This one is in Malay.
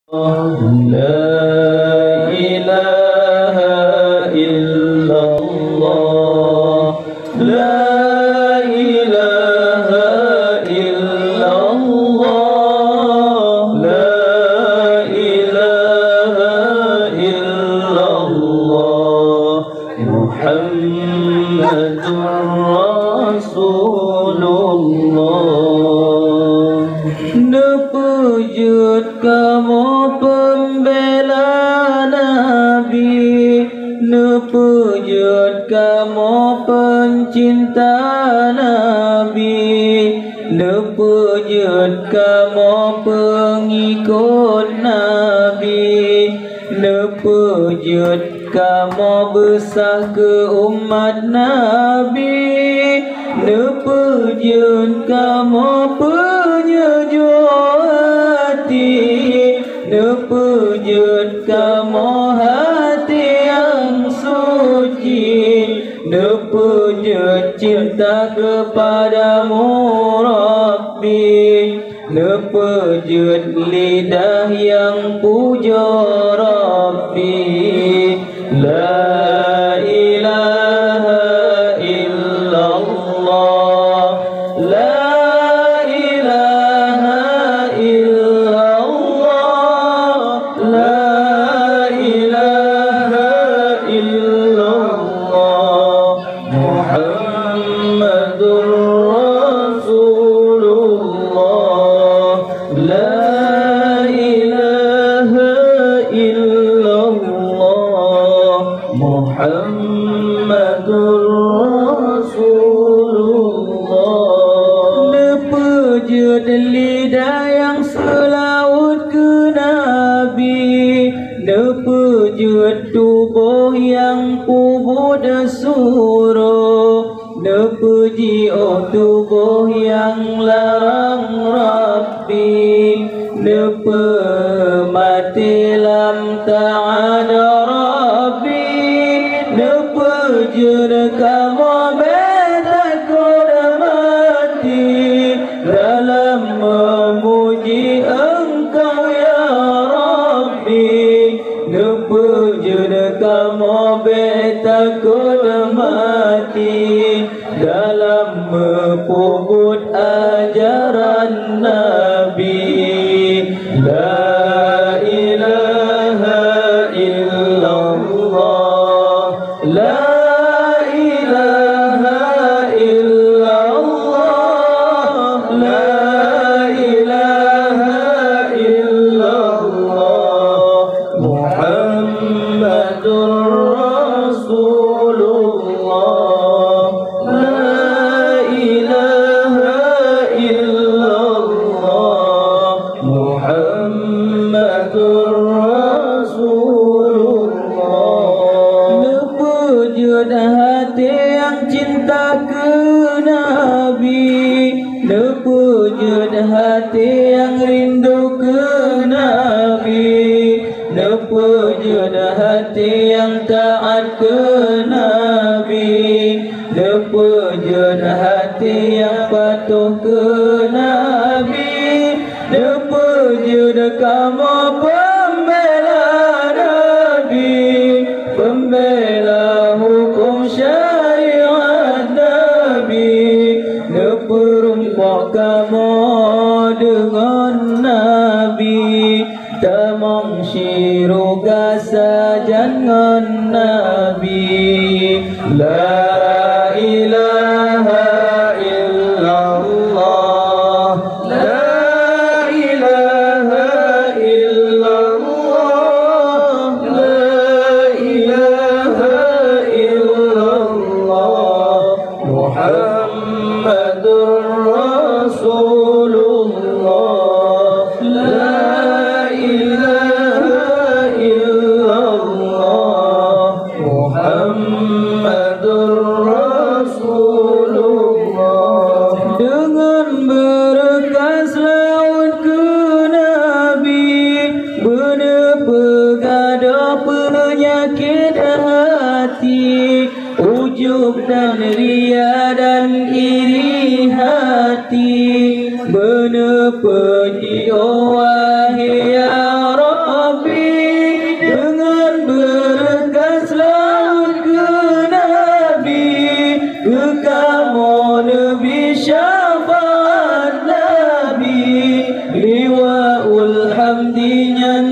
La ilaha illallah, la ilaha illallah, la ilaha illallah, Muhammadur Rasulullah. Nepujut kamu pembela Nabi, nepujut kamu pencinta Nabi, nepujut kamu pengikut Nabi, nepujut kamu besar ke umat Nabi, nepujut kamu penyejuk hati, nepujut kamu hati yang suci, nepujut cinta kepadamu Rabbi, nepujut lidah yang puja Rabbi. La ilaha illallah, la ilaha illallah, la ilaha illallah, Muhammadur Rasulullah. La ilaha illallah, Muhammadur Rasulullah. Nepujut lidah yang selawat ke Nabi, nepujut tubuh yang kubur suruh, nepuji tubuh yang larang Rabbi, nepemati lam ta'ada Rabbi, nepujud kamu betakut mati dalam memuji engkau ya Rabbi, nepujud kamu betakut mati dalam mepuput ajaran Nabi. La ilaha illallah, la ilaha illallah, la ilaha illallah, Muhammadur Rasulullah. La ilaha illallah, Muhammadur Rasulullah. Nepujut hati yang cinta ke Nabi, nepujut hati yang rindu ke Nabi, nepujut hati yang taat ke Nabi, nepujut hati yang patuh ke Nabi, nepujut kamu pembela Nabi, pembela hukum syariat Nabi, neperumpak kamu dengan Nabi, tamang syiruga sajangan Nabi. La ilaha illallah, la ilaha illallah, la ilaha illallah, Muhammadur Rasulullah. La ilaha illallah, Muhammadur Rasulullah. Dengan berkas laut ke Nabi, benar pegadah penyakit hati, ujub dan ria dan iri hati, benar puji wahai ya Rabb. tinyan